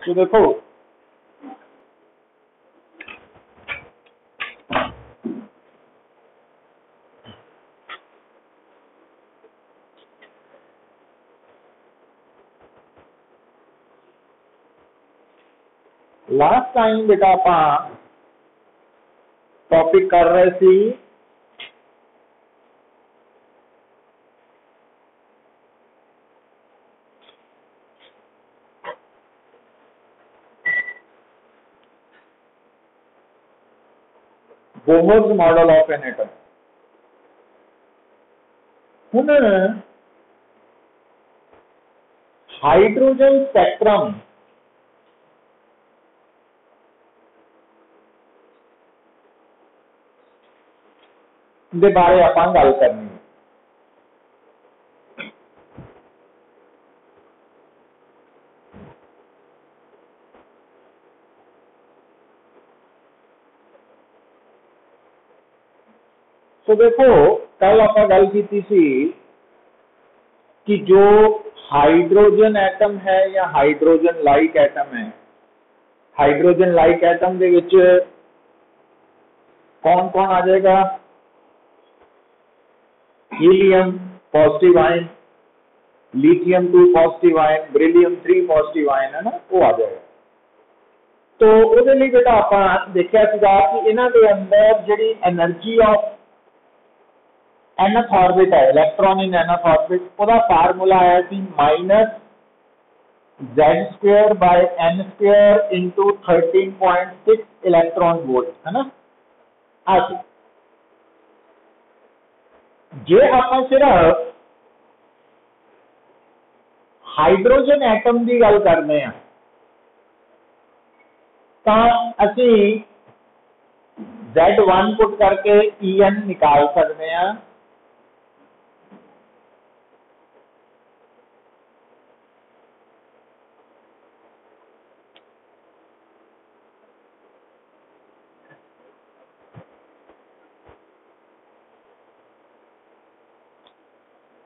तो देखो last time बेटा आप टॉपिक कर रहे थे Bohr's model of an atom. हुण हाइड्रोजन स्पैक्ट्रम दे बारे आपां गल करनी है। तो देखो कल आपां गल कीती सी कि जो हाइड्रोजन एटम है या हाइड्रोजन लाइक एटम है, हाइड्रोजन लाइक एटम दे विच कौन कौन आ जाएगा? Helium positive ion, lithium 2 positive ion, beryllium 3 positive ion है ना, वो आ जाएगा। तो ਉਹਦੇ ਲਈ बेटा ਆਪਾਂ देखा ਸੀਗਾ कि इन्हां दे अंदर ਜਿਹੜੀ एनर्जी ऑफ nth ऑर्बिट है, इलेक्ट्रॉन इन nth ऑर्बिट, ਉਹਦਾ फार्मूला आया सी -z² by n² into 13.6 electron volt, है ना। आज जे ਆਪਾਂ सिर्फ हाइड्रोजन एटम की गल करने हैं तो असी Z1 पुट करके En निकाल सकते हैं।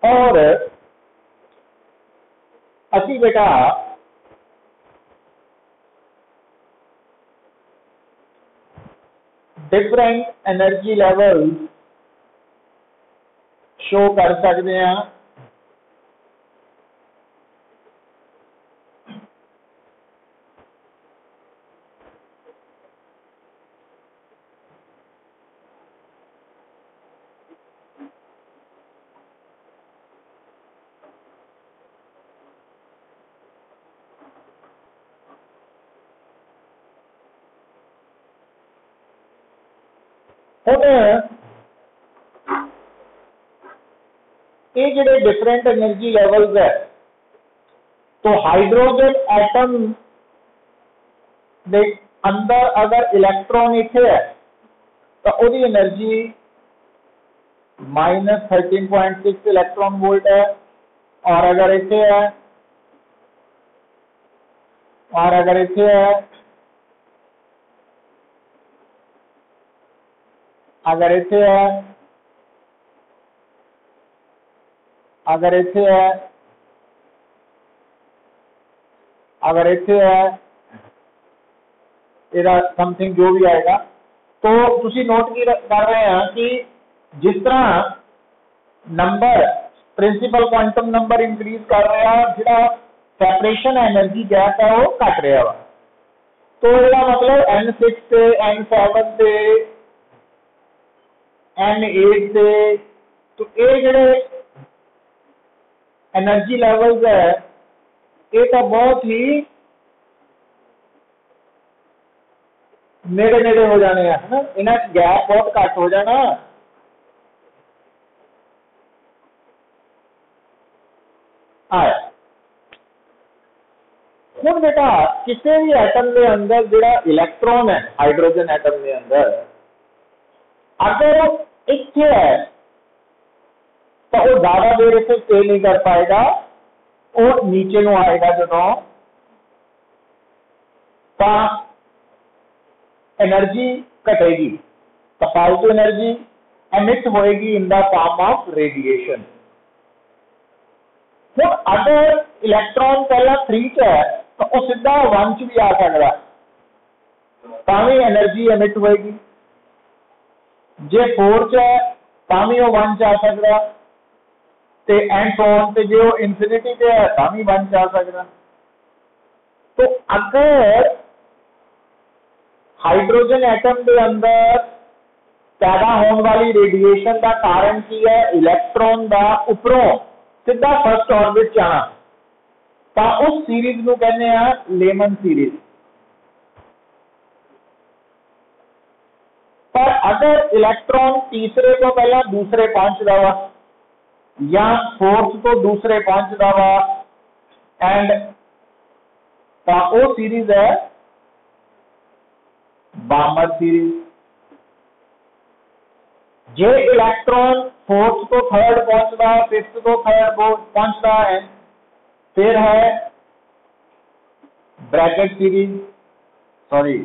और असी बेटा डिफरेंट एनर्जी लेवल शो कर सकते हैं। ये जिहड़े डिफरेंट एनर्जी लेवल्स है, तो हाइड्रोजन एटम दे अंदर अगर इलेक्ट्रॉन इत्थे है तो उसकी एनर्जी -13.6 इलेक्ट्रॉन वोल्ट है, और अगर इत्थे है और अगर इत्थे है अगर इत्थे है अगर इत्थे है अगर इत्थे है इहदा समथिंग जो भी आएगा, तो तुसी नोट की कर रहे हैं कि जिस तरह number principal quantum number increase कर रहा है, जिहड़ा सेपरेशन एनर्जी गैप है वो घट रहा वा। तो इसका मतलब N6 से N7 से N8 से, तो ये जिहड़े एनर्जी लेवल्स है ये तो बहुत ही नेड़े नेड़े हो जाने हैं, है ना, इन्हें गैप बहुत घट हो जाना। आया हुण बेटा किसी भी एटम के अंदर जिहड़ा इलेक्ट्रॉन है हाइड्रोजन एटम के अंदर, अगर इत्थे है तो वो ज्यादा देर इसे स्टे नहीं कर पाएगा, वो नीचे ਨੂੰ आएगा ਜਦੋਂ तो एनर्जी घटेगी, तो फालतू एनर्जी एमिट होएगी in the form of radiation. तो अगर इलेक्ट्रॉन पहला 3 च है तो वह सीधा 1 च भी आ सकता, तावी एनर्जी एमिट होएगी। जे 4 च है तावी वह 1 च आ सकता, ते एंड सो ऑन, ते जे वो इनफिनिटी पे है तावी 1 च आ सकता। तो अगर हाइड्रोजन एटम के अंदर पैदा होने वाली रेडिएशन का कारण की है इलैक्ट्रॉन का उपरों सीधा फर्स्ट ऑर्बिट च आना, तो उस सीरीज को कहने हैं लेमन सीरीज। पर अगर इलैक्ट्रॉन तीसरे तो पहला दूसरे पहुंचता वा या फोर्थ तो दूसरे पहुंचता वा एंड तो वो सीरीज है बामर सीरीज। जे इलैक्ट्रॉन फोर्थ तो थर्ड पहुंचता, फिफ्थ तो थर्ड पहुंचता है, फिर है Brackett series, sorry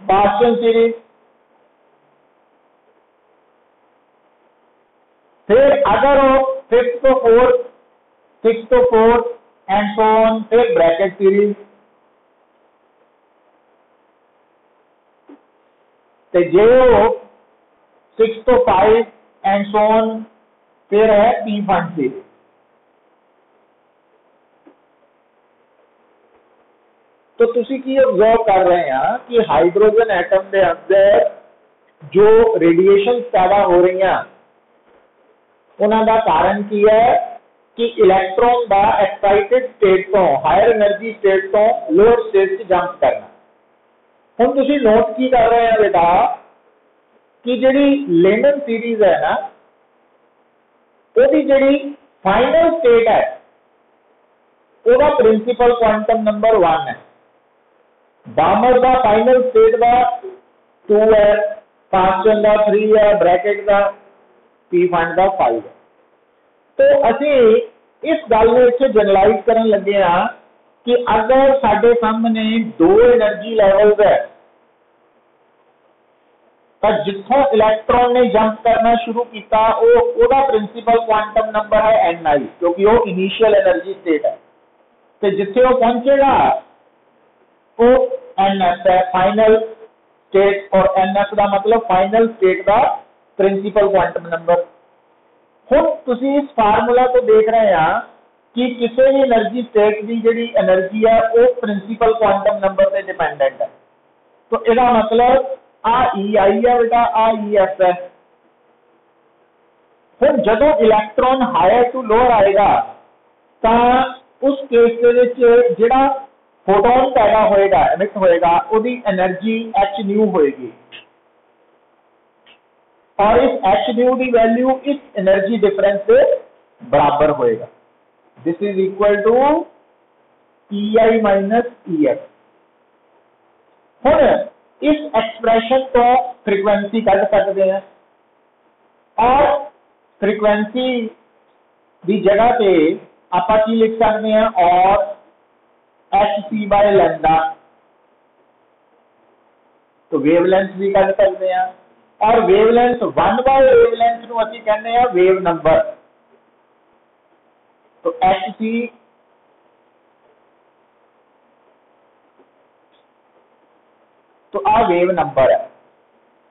partial series. फिर अगर वो फिफ्थ तो फोर्थ, सिक्स तो फोर्थ एंड सो ऑन, फिर ब्रैकेट सीरीज। तो जे वो 6 तो 5 एंड सो ऑन, फिर है पी फंड सीरीज। तो तुसी की ऑब्जर्व कर रहे हैं कि हाइड्रोजन एटम के अंदर जो रेडिएशन पैदा हो रही हैं उनका कारण की है कि इलैक्ट्रॉन का एक्साइटेड स्टेट तो हायर एनर्जी स्टेट तो लोअर स्टेट से जंप करना। हम तुसी नोट की कर रहे हैं बेटा कि जिहड़ी लेमन सीरीज है ना, उसकी जिहड़ी फाइनल स्टेट है उसका प्रिंसिपल क्वांटम नंबर 1 है। बामर का फाइनल स्टेट का 2 है, पार्शियल का 3 है, ब्रैकेट का पी फंड का 5 है। तो असी इस गल में इत्थे जनरलाइज करन लगे हां कि अगर साडे सामने 2 एनर्जी लैवल्स है तो जिथों इलैक्ट्रॉन ने जंप करना शुरू किया ओदा प्रिंसिपल क्वांटम नंबर है Ni, क्योंकि वो इनिशियल एनर्जी स्टेट है। तो जिथे वो पहुंचेगा वो Nf है फाइनल स्टेट, और Nf का मतलब फाइनल स्टेट का प्रिंसिपल क्वांटम नंबर। हम तुसी इस फार्मूला तो देख रहे हैं कि किसी भी एनर्जी स्टेट की जिहड़ी एनर्जी है वो प्रिंसिपल क्वांटम नंबर पे डिपेंडेंट है। तो इसका मतलब आ EI है बेटा, आ EF है। फिर जदों इलैक्ट्रॉन हायर टू लोअर आएगा तो उस केस के विच जिहड़ा फोटोन पैदा होएगा, एमिट होएगा, उसकी एनर्जी h न्यू होएगी, और इस h न्यू की वैल्यू इस एनर्जी डिफरेंस से बराबर होएगा। This is equal to EI minus EF। हुण इस एक्सप्रेशन तो फ्रीक्वेंसी कढ सकते हैं, और फ्रीक्वेंसी की जगह पे आप की लिख सकते हैं और hc बाय लैम्डा, तो वेवलेंथ भी कढ सकते हैं, और वेवलेंथ 1 बाय वेवलेंथ को असीं कहते हैं वेव नंबर। तो hc तो आ वेव नंबर है।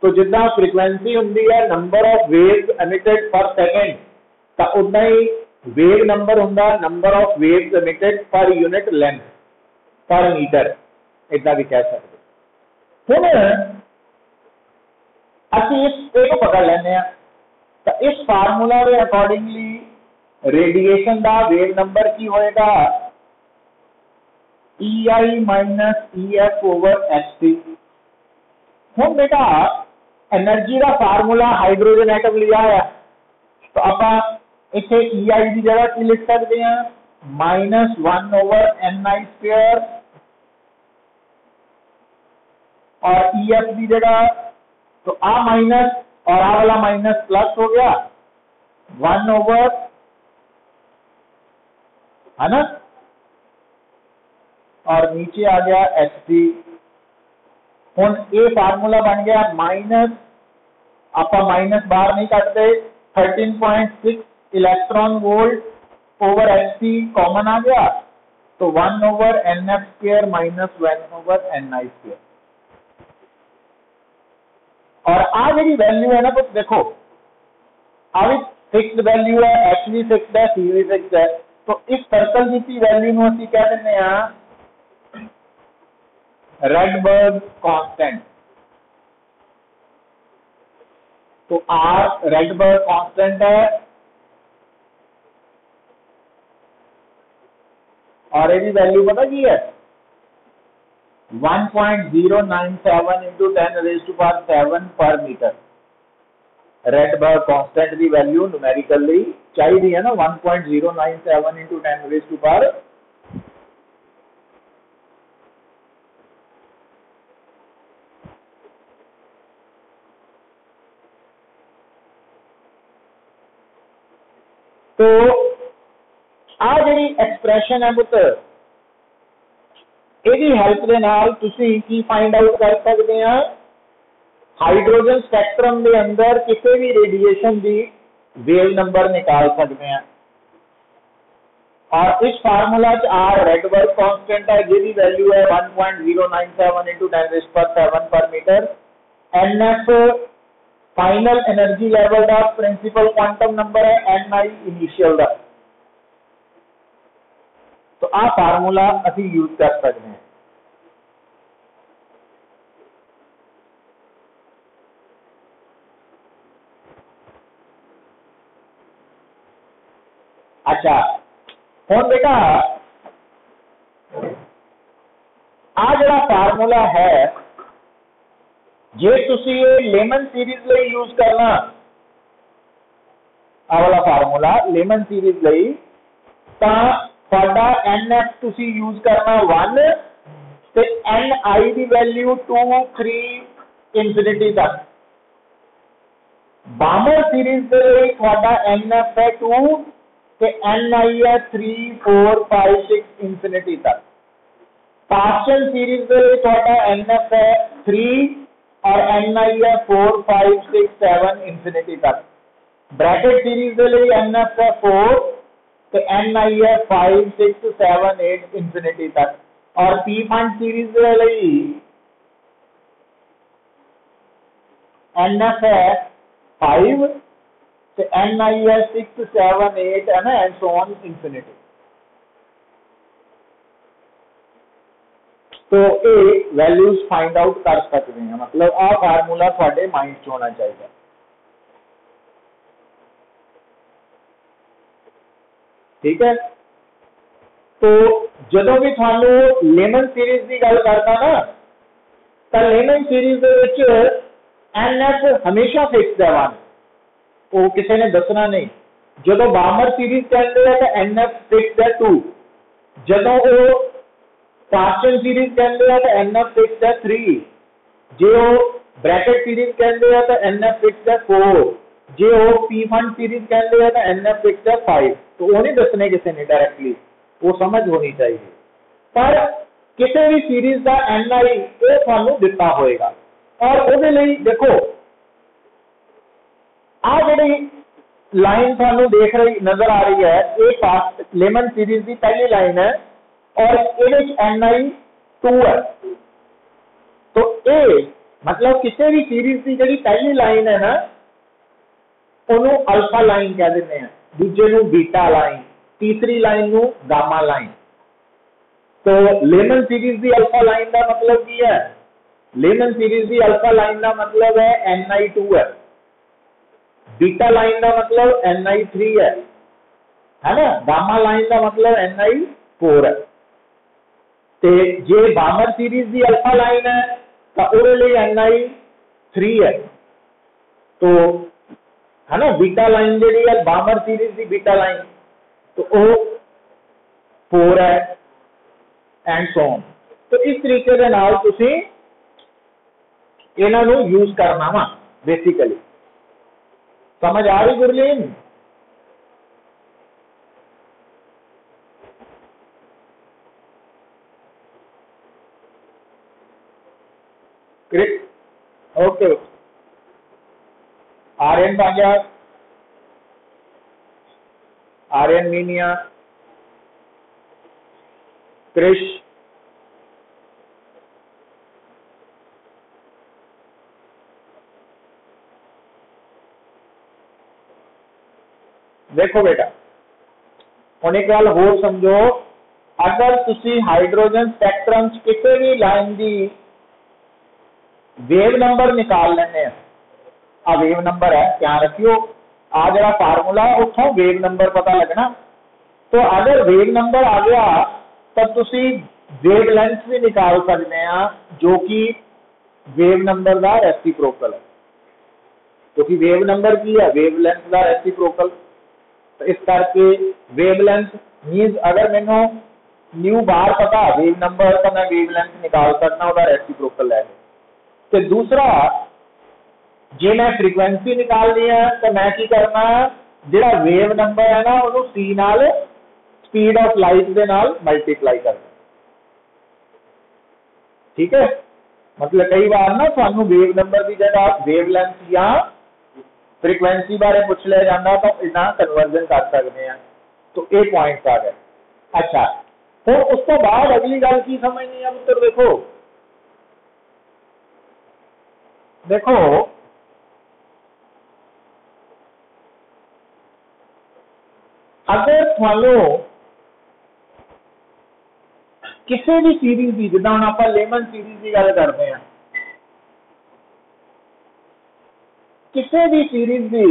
तो जितना फ्रीक्वेंसी होंगी है नंबर ऑफ वेव्स एमिटेड पर सेकेंड, तो उतना ही वेव नंबर होंगे number of waves emitted per unit length पर मीटर, इतना भी कह सकते। हुण असीं इसको पकड़ लेने, तो इस फार्मूला के अकॉर्डिंगली रेडिएशन का वेव नंबर की होएगा EI minus EF over HC। हम बेटा एनर्जी का फार्मूला हाइड्रोजन एटम लिया है, तो आप इसे EI की जगह की लिख सकते हैं -1 ओवर Ni स्क्वायर, और EF की जगह तो आ माइनस और आ वाला माइनस प्लस हो गया 1 ओवर, है ना, और नीचे आ गया HC। हुण ये फार्मूला बन गया माइनस, आप माइनस बाहर नहीं कटते, 13.6 electron volt over HC common आ गया, तो 1/nf² माइनस 1/ni²। और आ जी वैल्यू है ना, तो देखो आ भी फिक्स्ड वैल्यू है, एच भी फिक्स्ड है, सी भी फिक्स्ड है। तो इस सर्कल की वैल्यू में असं कह दें रेडबर्ग कांस्टेंट। तो आर रेडबर्ग कांस्टेंट है और यदि वैल्यू पता की है 1.097 इंटू 10⁻⁷ पर मीटर। रेडबर्ग कांस्टेंट की वैल्यू न्यूमेरिकली चाहिए है ना 1.097 इंटू 10⁻⁷। तो आ जी एक्सप्रैशन है पुत्र, ਇਹਦੀ हेल्प ਦੇ ਨਾਲ ਤੁਸੀਂ ਕੀ फाइंड आउट कर सकते हैं, हाइड्रोजन स्पैक्ट्रम के अंदर किसी भी रेडिएशन की वेव नंबर निकाल सकते हैं। और इस फार्मूला च आर रेडबर्ग कांस्टेंट है जिसकी वैल्यू है 1.097 इंटू 10⁻⁷ पर metre. NF final energy level का प्रिंसिपल क्वांटम नंबर है, एनआई इनिशियल का। तो आ फार्मूला असी यूज कर सकते हैं। अच्छा हुण बेटा आ जड़ा फार्मूला है जे तुसी ये लेमन सीरीज लई यूज करना, आ वाला फार्मूला लेमन सीरीज लई, तां तुहाडा NF तुसी यूज करना 1 ते NI दी वैल्यू 2 3 इंफिनिटी तक। बामर सीरीज दे लई तुहाडा NF है 2 ते NI है 3 4 5 6 इंफिनिटी तक। पार्शियल सीरीज दे लई तुहाडा NF है 3 और NI है 4 5 6 7 इंफिनिटी तक। ब्रैकेट सीरीज दे लई NF है 4 तो NI है 5 6 7 8 इंफिनिटी तक। और पी फंड सीरीज दे लई NF है 5 तो NI है 6 7 8 है ना, एंड सो ऑन इंफिनिटी। तो ये वैल्यूज फाइंड आउट कर सकते हैं, मतलब आ फार्मूला थोड़े माइंड च होना चाहिए। ठीक है, तो जदों भी थानू लेमन सीरीज की गल करता ना, तो लेमन सीरीज NF हमेशा फिक्स है 1, वो किसी ने दसना नहीं। जो बामर सीरीज कहते हैं तो NF फिक्स है 2, जो वो पार्शियल सीरीज कहते हैं तो NF फिक्स है 3, जो ब्रैकेट सीरीज कहते हैं तो NF फिक्स है 4, जो पी फंड सीरीज कहते हैं तो NF फिक्स है 5। तो वो नहीं दसने किसी ने डायरेक्टली, वो समझ होनी चाहिए। पर किसी भी सीरीज का NI ये थानू दिता होएगा। और ਉਹਦੇ ਲਈ देखो आ जी लाइन थानू देख रही नजर आ रही है, ये लेमन सीरीज की पहली लाइन है और ये NI 2 है। तो ये मतलब किसी भी सीरीज की जी पहली लाइन है ना, ਉਹਨੂੰ अल्फा लाइन कह देते हैं, दूजे ਨੂੰ बीटा लाइन, तीसरी लाइन ਨੂੰ गामा लाइन। तो लेमन सीरीज की अल्फा लाइन का मतलब की है, लेमन सीरीज की अल्फा लाइन का मतलब है NI 2 है, बीटा लाइन का मतलब NI 3 है ना, गामा लाइन का मतलब NI 4 है। तो जे बामर सीरीज की अल्फा लाइन है तो ਉਹਦੇ ਲਈ NI 3 है। तो है ना, बीटा लाइन जी है बामर सीरीज की बीटा लाइन, तो वो 4 है एंड सो ऑन। तो इस तरीके के नाल तुसी इन्हां नूं यूज करना वा बेसिकली। समझ आ रही गुरलीन? ओके, आर्यन पांजा, आर्यन मीनिया, क्रिश, देखो बेटा हुण एक गल होर समझो, अगर तुसी हाइड्रोजन स्पैक्ट्रम च किसी भी लाइन की वेव नंबर निकाल लेने, आ वेव नंबर है, ध्यान रखियो आ जरा फार्मूला उठो वेव नंबर पता लगना। तो अगर वेव नंबर आ गया तो तुसी वेव लेंथ भी निकाल सकते हैं, जो कि वेव नंबर का रेसिप्रोकल है, क्योंकि वेव नंबर की है वेव लेंथ का रेसिप्रोकल। तो इस करके वेव लेंथ मीन्स अगर मैंने न्यू बार पता वेव नंबर तो मैं वेव लेंथ निकाल सकता वह रेसिप्रोकल लैके। तो दूसरा जे मैं फ्रीक्वेंसी निकालनी है तो मैं की करना है, जो वेव नंबर है ना उन्होंने सी नाल स्पीड ऑफ लाइट के नाल मल्टीप्लाई करना। ठीक है, मतलब कई बार ना सानू वेव नंबर की जगह वेव लेंथ या फ्रीक्वेंसी बारे पूछ लिया जाता तो इतना कन्वर्जन कर सकते हैं। तो ये पॉइंट आ गए। अच्छा, तो उस तो बाद अगली गल की समझनी है पुत्र, देखो देखो अगर थानू किसी भी सीरीज की, जिदा हम आप लेमन सीरीज की गल करते हैं, किसी भी सीरीज की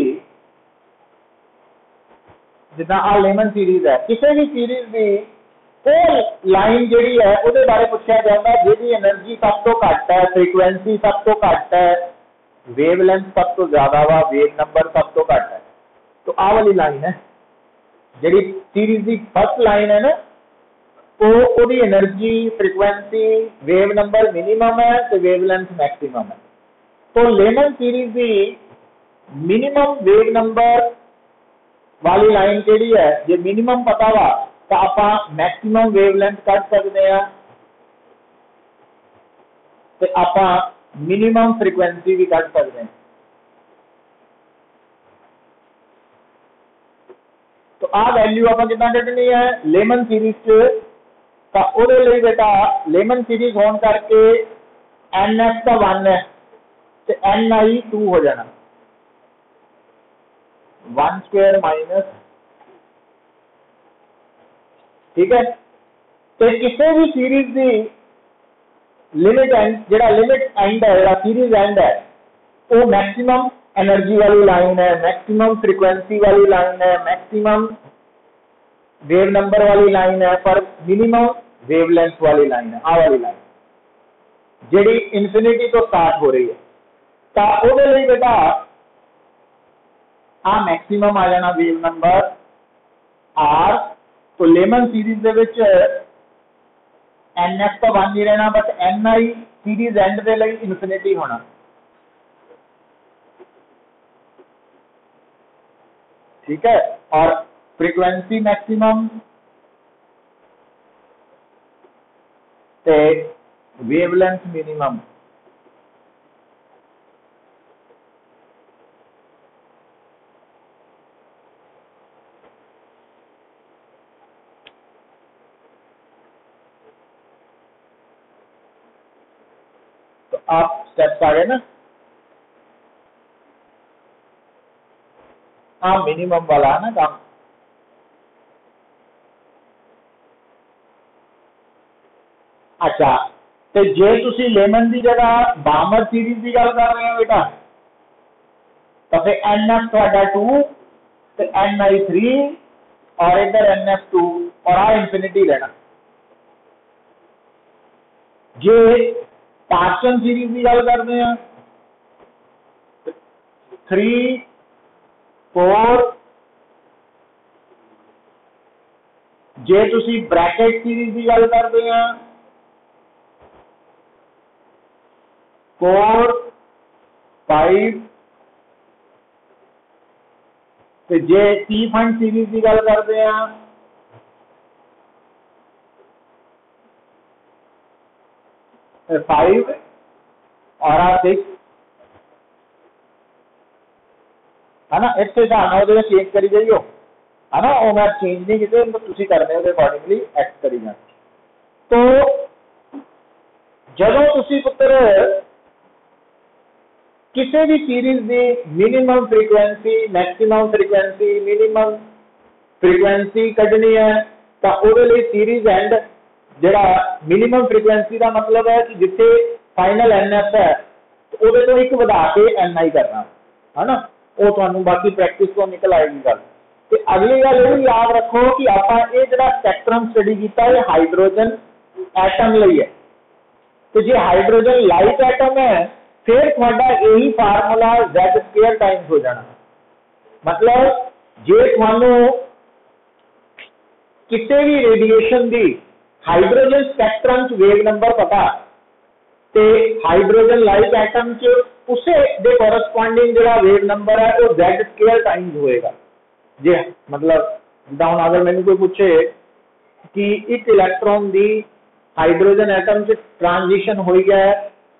जिदा आ लेमन सीरीज है, किसी भी सीरीज की वो लाइन जी है वो बारे पूछा जाता जिहदी एनर्जी सब तो घट है, फ्रीक्वेंसी सब तो घट है, वेव लेंथ सब तो ज्यादा वा, वेव नंबर सब तो घट है। तो आ वाली लाइन है जी सीरीज की फर्स्ट लाइन है ना, तो energy frequency wave number minimum है तो वेव लेंथ मैक्सिमम है। तो लेमन सीरीज की मिनिमम वेव नंबर वाली लाइन केड़ी है, जो मिनिमम पता वा तो आप मैक्सिमम वेव लेंथ कट सकते हैं, तो आप मिनिमम फ्रीक्वेंसी भी कट सकते हैं। तो आ वैल्यू आप कितना कटनी है लेमन सीरीज तो ਉਹਦੇ ਲਈ बेटा लेमन सीरीज होने करके NF का 1 है तो NI 2 हो जाना, 1 स्क्वायर माइनस। ठीक है, तो किसी भी सीरीज की लिमिट एंड जो लिमिट एंड है जो सीरीज एंड है वो मैक्सिमम एनर्जी वाली लाइन है, मैक्सिमम फ्रीक्वेंसी वाली लाइन है, मैक्सिमम वेव नंबर वाली लाइन है, पर मिनिमम वेव लेंथ वाली लाइन है। आ वाली लाइन जी इनफिनिटी तो स्टार्ट हो रही है, तो ਉਹਦੇ ਲਈ बेटा आ मैक्सिमम आ जाना वेव नंबर आर। तो लेमन सीरीज दे विच NF तो 1 नहीं रहना, but NI series and they लिए इनफिनिटी होना। ठीक है, और फ्रीक्वेंसी मैक्सिमम ते वेवलेंथ मिनिमम। तो आप स्टेप्स आ गए ना, हाँ मिनिमम वाला है ना काम। अच्छा, तो जे तुसी लेमन की जगह बामर सीरीज की गल कर रहे हो बेटा, तो फिर NF थोड़ा 2 तो NI 3 और इधर NF 2 और आ इनफिनिटी लेना। जे पार्शन सीरीज की गल करते हैं 3 4, जे तुसी ब्रैकेट सीरीज की गल करते हैं 4 5, तो जे टी फंड सीरीज की गल करते हैं 5 और 6 है ना। इस हिसाब से चेंज करी जाइयो है ना, वो मैं चेंज नहीं किए, तुसी करने अकॉर्डिंगली एक्ट करी जाना। तो जदों तुसी पुत्र किसी भी सीरीज की minimum frequency, maximum frequency, minimum frequency कढ़नी है तो वो सीरीज एंड जिहड़ा मिनिमम फ्रीक्वेंसी का मतलब है कि जिथे फाइनल NF है वो तो एक वधा के NI करना है ना, वो तुहानू बाकी प्रैक्टिस तो निकल आएगी गल। तो अगली गल ये याद रखो कि आपां ये जिहड़ा स्पैक्ट्रम स्टडी कीता है हाइड्रोजन एटम लई है। तो जे हाइड्रोजन लाइट एटम है फिर तुहाडा यही फार्मूला Z² टाइम्स हो जाना। मतलब जे तुहानू किसी भी रेडिएशन की हाइड्रोजन स्पैक्ट्रम च वेव नंबर पता ते हाइड्रोजन लाइट एटम च उसे दे कोरस्पॉन्डिंग जो वेव नंबर है वो Z² टाइम्स होएगा। जी मतलब डाउन अगर मैंने कोई पूछे कि एक इलैक्ट्रॉन की हाइड्रोजन एटम च ट्रांजिशन हो गया है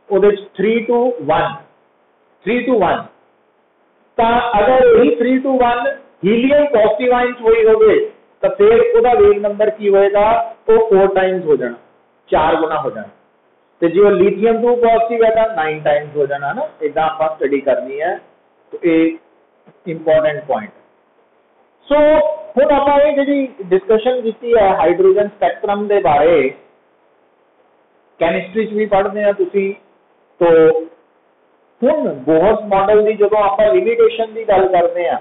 वो 3 to 1 तो अगर यही 3 to 1 हीलियम पॉजिटिव आयन हुई होगी तो फिर उसका वेव नंबर की होएगा वो 4 टाइम्स हो जाना, 4 गुना हो जाना। तो जो लिथियम 2 पॉजिटिव है तो 9 टाइम्स हो जाना ना। इदा आप स्टडी करनी है तो ये इंपॉर्टेंट पॉइंट। सो हुण आपां ये जी डिस्कशन की है हाइड्रोजन स्पैक्ट्रम के बारे, कैमिस्ट्री भी पढ़ते हैं तुसी। तो हुण बोहर्स मॉडल की जो आप लिमिटेशन की गल करते हैं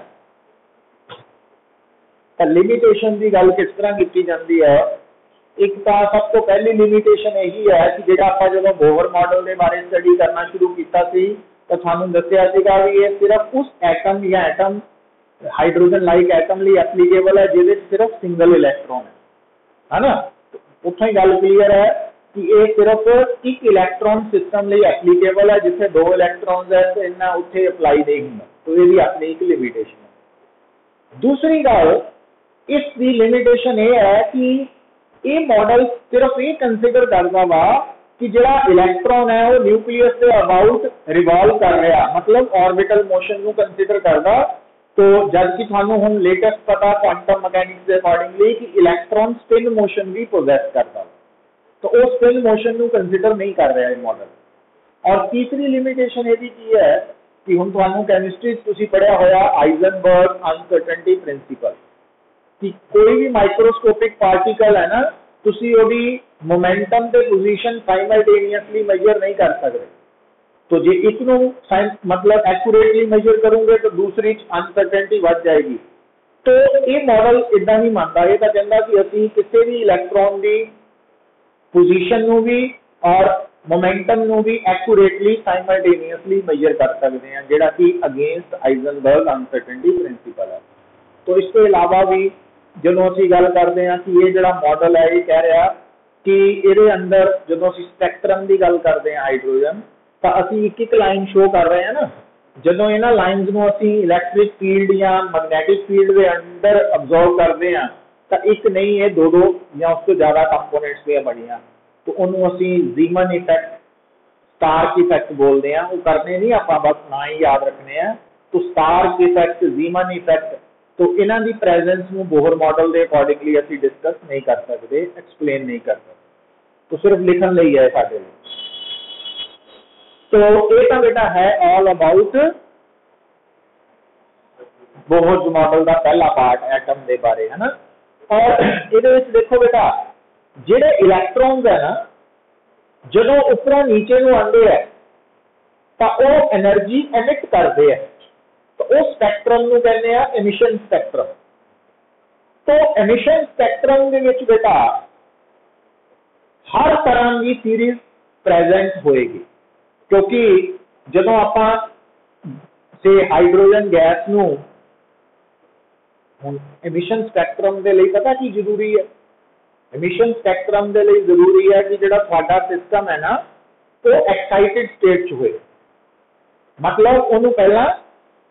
तो लिमिटेशन की गल किस तरह की जाती है। एक तो सब तो पहली लिमिटेशन यही है कि जो आप जो बोहर मॉडल के बारे स्टडी करना शुरू किया तो थानू दसिया भी ये सिर्फ उस एटम या एटम हाइड्रोजन लाइक एटम लिए एप्लीकेबल है जिसे सिर्फ सिंगल इलैक्ट्रॉन है ना। उत्थों ही गल क्लीयर है कि ये सिर्फ एक इलैक्ट्रॉन सिस्टम लिए एप्लीकेबल है जिसे 2 इलैक्ट्रॉन है तो इन्ना उत्थे अप्लाई नहीं होंगे। तो ये अपनी एक लिमिटेशन है। दूसरी गल इसकी लिमिटेशन ये है कि ये मॉडल सिर्फ ये कंसीडर करता वा कि जिहड़ा इलैक्ट्रॉन है वो न्यूक्लियस के अबाउट रिवॉल्व कर रहा, मतलब ऑर्बिटल मोशन को कंसीडर करता। तो जबकि थानू हुण लेटेस्ट पता क्वांटम मैकेनिक्स के अकॉर्डिंगली कि इलैक्ट्रॉन स्पिन मोशन भी पोजेस करता, तो वो स्पिन मोशन को कंसीडर नहीं कर रहा है मॉडल। और तीसरी लिमिटेशन ये भी की है कि हुण थानू केमिस्ट्री तुसी पढ़िया होया हाइजेनबर्ग अनसर्टेनिटी प्रिंसिपल कि कोई भी माइक्रोस्कोपिक पार्टिकल है ना तुसी ओदी मोमेंटम ते पोजीशन साइमल्टेनियसली मेजर नहीं कर सकते। तो जे एक नू मतलब एक्यूरेटली मेजर करोगे तो दूसरी अनसर्टेनिटी बढ़ जाएगी। तो ये मॉडल इदा नहीं मानता, ये तो कहता कि असीं किसी भी इलैक्ट्रॉन की पोजीशन नू भी और मोमेंटम नू भी एक्यूरेटली साइमल्टेनियसली मेजर कर सकते हैं, जिहड़ा कि अगेंस्ट हाइजेनबर्ग अनसर्टेनिटी प्रिंसिपल है। तो इसके अलावा भी जो असीं गल करते हैं कि ये जिहड़ा मॉडल है ये कह रहा कि ये अंदर जो असीं स्पैक्ट्रम की गल करते हैं हाइड्रोजन तो असीं एक लाइन शो कर रहे हैं ना। जो इन्हां लाइन्स नूं असीं इलैक्ट्रिक फील्ड या मैग्नैटिक फील्ड के अंदर अब्जॉर्व करते हैं तो एक नहीं है 2 या उससे ज़्यादा कंपोनेंट्स दी बनिया। तो उन्होंने असीं जीमन इफेक्ट, स्टार्क इफेक्ट बोलते हैं। वो करने नहीं आप बस ना ही याद रखने हैं। तो स्टार्क इफेक्ट, जीमन इफेक्ट, तो इन्हां दी प्रेजेंस नूं बोहर मॉडल के अकॉर्डिंगली असीं डिस्कस नहीं कर सकते, एक्सप्लेन नहीं कर सकते। तो सिर्फ लिखण लई है साडे लई। तो ये तो बेटा है ऑल अबाउट बोहर मॉडल का पहला पार्ट एटम के बारे, है ना। और ये देखो बेटा जिहड़े इलैक्ट्रॉन्स है ना जो उपरों नीचे नूं आंदे है तो वो एनर्जी एमिट करते हैं, तो वो स्पैक्ट्रम नूं कहते हैं एमिशन स्पैक्ट्रम। तो एमिशन स्पैक्ट्रम दे विच बेटा हर तरह की सीरीज प्रेजेंट होएगी, क्योंकि जो आप से हाइड्रोजन गैस नूं एमिशन स्पैक्ट्रम के लिए पता की जरूरी है। एमिशन स्पैक्ट्रम के लिए जरूरी है कि जिहड़ा तुहाडा सिस्टम है ना वो एक्साइटेड स्टेट च होए, मतलब उन्होंने पहला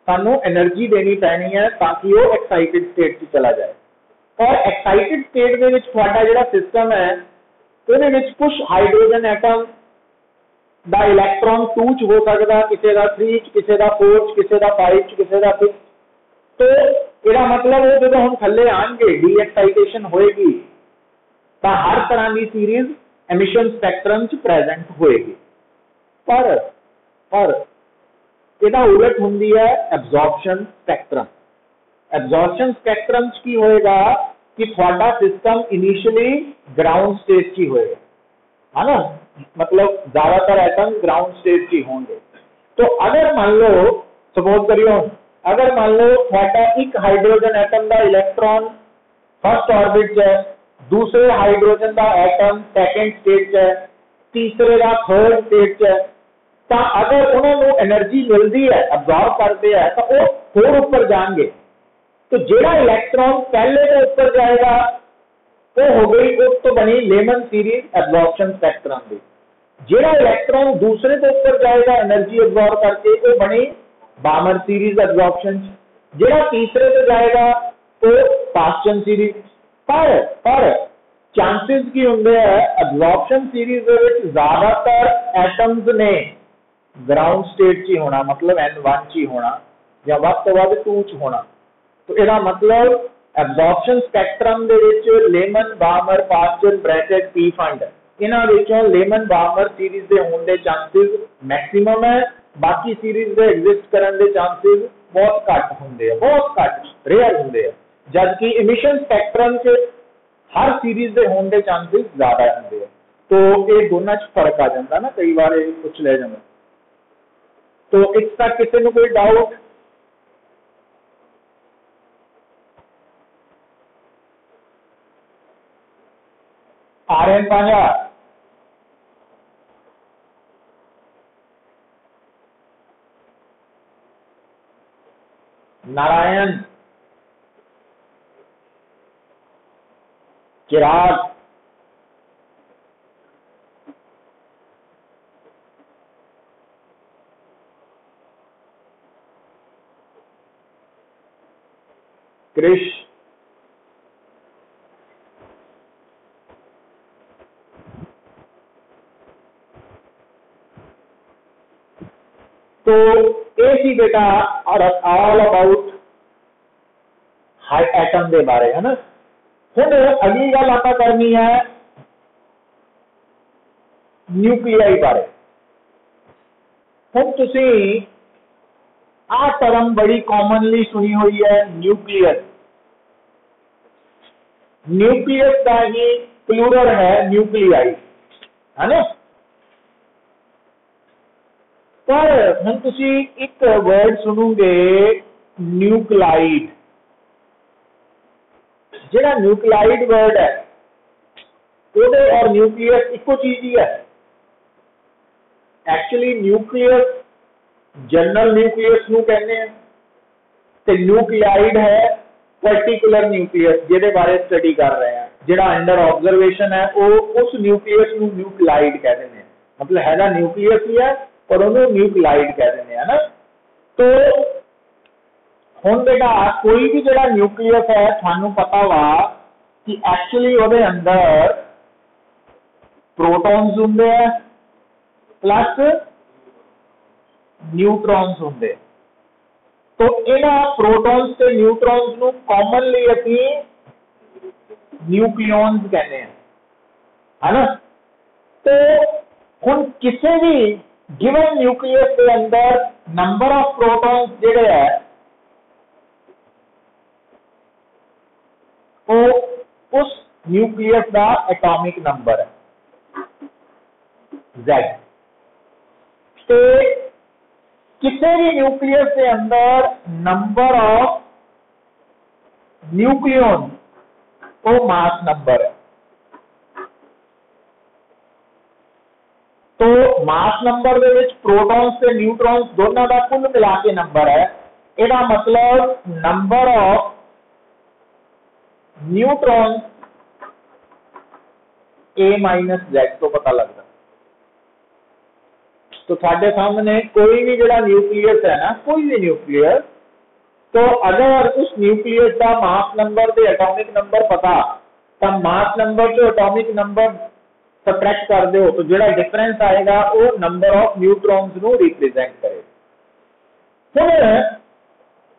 सानू एनर्जी देनी पैनी है ताकि वो एक्साइटेड स्टेट च चला जाए। और एक्साइटेड स्टेट के विच तुहाडा जिहड़ा सिस्टम है उहदे विच कुछ हाइड्रोजन एटम दा इलैक्ट्रॉन 2 च हो सकता, किसी का 3 च, किसी का 4 च, किसी का 5 च, किसी का 6। तो इसका मतलब वो जो हम थले आएंगे डी एक्साइटेशन होएगी तो हर तरह की सीरीज एमिशन स्पैक्ट्रम च प्रेजेंट होएगी। पर ਇਹਦਾ उलट ਹੁੰਦੀ है एब्जॉर्प्शन स्पैक्ट्रम। एब्जॉर्प्शन स्पैक्ट्रम च की होएगा कि थोड़ा सिस्टम इनिशियली ग्राउंड स्टेट की होएगा, है ना, मतलब ज्यादातर एटम ग्राउंड स्टेट की होंगे। तो अगर मान लो सपोज करियो, अगर मान लो थोड़ा एक हाइड्रोजन एटम का इलेक्ट्रॉन फर्स्ट ऑर्बिट है, दूसरे हाइड्रोजन का एटम सैकेंड स्टेट है, तीसरे का थर्ड स्टेट है, तो अगर उन्होंने एनर्जी मिलती है अब्जॉर्ब करते हैं तो वो होर ऊपर जाएंगे। तो जेड़ा इलेक्ट्रॉन पहले के ऊपर जाएगा वो हो गई, उस तो बनी लेमन सीरीज एब्जॉर्प्शन स्पेक्ट्रम की। जेड़ा इलेक्ट्रॉन दूसरे के ऊपर जाएगा एनर्जी एब्जॉर्ब करके वो बनी बामर सीरीज एब्जॉर्प्शन। जेड़ा तीसरे पे जाएगा वो पास्चन सीरीज। पर चांसेस की होंगे एब्जॉर्प्शन सीरीज ज्यादातर एटम्स ने ग्राउंड स्टेट च होना, मतलब N1 च होना या वध तो वध 2 च होना। तो इसका मतलब एब्जॉर्प्शन स्पैक्ट्रम दे विच lemon बामर Paschen bracket P fund इन्हां विचों लेमन बामर सीरीज दे होने दे चांसेस मैक्सिमम है, बाकी सीरीज दे एग्जिस्ट करन दे चांसेस बहुत घट होंदे हैं, बहुत घट रेयर होंदे हैं। जबकि इमिशन स्पैक्ट्रम च हर सीरीज दे होने दे चांसेस ज्यादा होंदे हैं। तो ये दोनों च फर्क आ जाता ना, कई बार ये कुछ ले जाता। तो इस तक किसी को कोई डाउट? आर्यन पांजा, नारायण, चिराग, कृष, तो ये सी बेटा और ऑल अबाउट हाई एटम के बारे, है ना। हुण अगली गल आपां करनी है न्यूक्लियाई बारे। हुण तुसीं आ टर्म बड़ी कॉमनली सुनी हुई है न्यूक्लियस। न्यूक्लियस का ही प्लूरल है न्यूक्लियाई, है ना। पर हम तुसी एक वर्ड सुनोगे न्यूक्लाइड। जेड़ा न्यूक्लाइड वर्ड है ओदे और न्यूक्लियस इको चीज ही है। एक्चुअली न्यूक्लियस जनरल न्यूक्लियस नूं कहने हैं ते न्यूक्लाइड है पर्टिकुलर न्यूक्लियस जिहदे बारे स्टडी कर रहे हैं, जिहड़ा अंडर ऑब्जर्वेशन है वो उस न्यूक्लियस नूं न्यूक्लाइड कह देने हैं। मतलब है ना न्यूक्लियस ही है पर उन्होंने न्यूक्लाइड कह देने हैं ना। तो हुण बेटा कोई भी जिहड़ा न्यूक्लियस है थानू पता वा कि एक्चुअली उहदे अंदर प्रोटॉन्स हुंदे हैं प्लस न्यूट्रॉन्स होंगे। तो इन्हां प्रोटॉन्स ते न्यूट्रॉन्स नूं कॉमनली असीं न्यूक्लियॉन्स कहते हैं, है ना। तो हुण किसी भी गिवन न्यूक्लियस के अंदर नंबर ऑफ प्रोटॉन्स जिहड़े है वो उस न्यूक्लियस का एटॉमिक नंबर है Z। तो किसी भी न्यूक्लियस के अंदर नंबर ऑफ न्यूक्लियॉन वो मास नंबर है। तो मास नंबर दे विच प्रोटॉन्स ते न्यूट्रॉन्स दोनों का कुल मिला के नंबर है। इसका मतलब नंबर ऑफ न्यूट्रॉन्स A-Z तो पता लगता। तो साढ़े सामने कोई भी जो न्यूक्लियस है ना, कोई भी न्यूक्लियस, तो अगर उस न्यूक्लियस का मास नंबर से एटॉमिक नंबर पता तो मास नंबर जो एटॉमिक नंबर सबट्रैक्ट कर दो तो जो डिफरेंस आएगा वो नंबर ऑफ न्यूट्रॉन्स को रिप्रेजेंट करेगा। हुण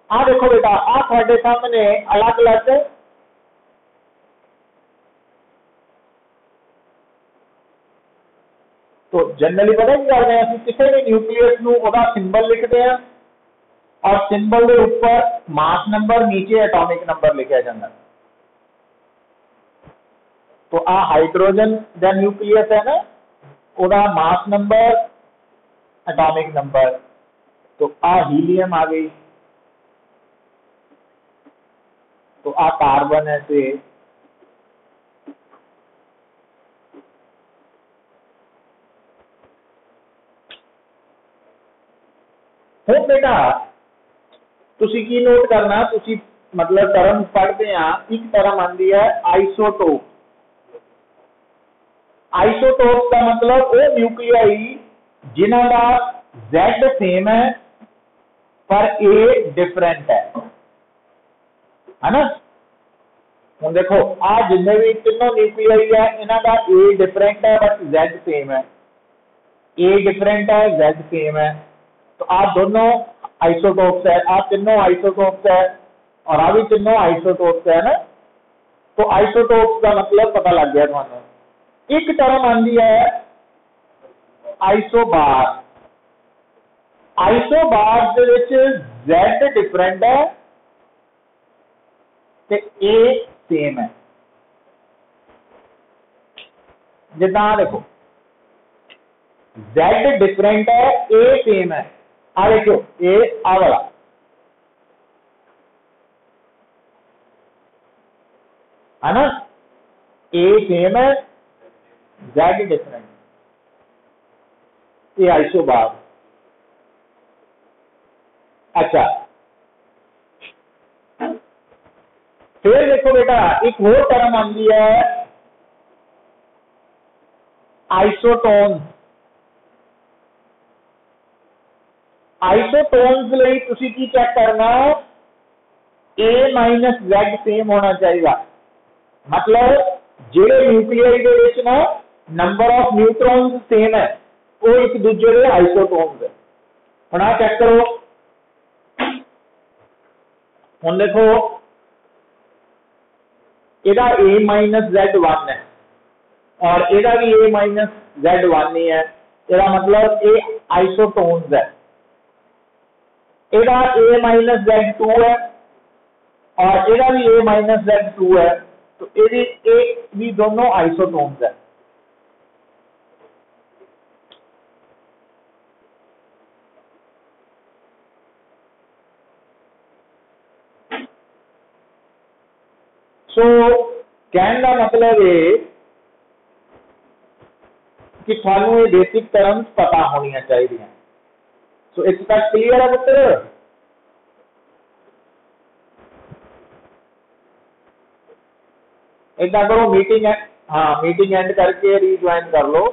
आ देखो बेटा आ साढ़े सामने अलग अलग, तो जनरली पता की करते हैं, किसी भी न्यूक्लियस नूं ओहदा सिंबल लिखते हैं और सिंबल के ऊपर मास नंबर, नीचे एटॉमिक नंबर लिखा जाता है। तो आ हाइड्रोजन दा न्यूक्लियस है ना, ओहदा मास नंबर, एटॉमिक नंबर। तो आ हीलियम आ गई, तो आ कार्बन है से हुण बेटा तुसी की नोट करना, तुसी मतलब टर्म पढ़ते हैं, एक टर्म आती है आइसोटोप। आइसोटोप का मतलब वो न्यूक्लियाई जिन्हों का Z सेम है पर A डिफरेंट है ना। हम देखो आ जिन्हें भी तीनों न्यूक्लियाई है, इन्हों का A डिफरेंट है बट Z सेम है, A डिफरेंट है Z सेम है। तो आप दोनों आइसोटोप्स है, आप तीनों आइसोटोप्स है और आ भी तीनों आइसोटोप्स है ना। तो आइसोटोप्स का मतलब पता लग गया थानू। एक टर्म आती है आइसोबार। आइसोबार दे विच Z डिफरेंट है ते A सेम है। जिदा देखो Z डिफरेंट है, A सेम है। आ देखो A आ वाला है ना, A सेम है, Z डिफरेंट, ये आइसोबार। अच्छा फिर देखो बेटा एक और टर्म आती है आइसोटोन। आइसोटोन्स लई तुसी की चेक करना, A माइनस Z सेम होना चाहिए। मतलब जेडे न्यूक्लियाई दे विच ना नंबर ऑफ न्यूट्रॉन्स सेम है, वो एक दूसरे के आइसोटोन्स है। हुण आ चेक करो, हुण देखो इहदा A माइनस Z 1 है और इहदा भी A माइनस Z 1 ही है, इहदा मतलब ये आइसोटोन्स है। इहदा A माइनस Z 2 है और इहदा भी A माइनस Z 2 है, तो ये भी दोनों आइसोटोन्स है। सो कहने का मतलब है कि थानू ये बेसिक टर्म्स पता होनी चाहिए। सो इस तक क्लियर है पुत्र? इतना करो मीटिंग है, हाँ मीटिंग एंड करके रीज्वाइन कर लो।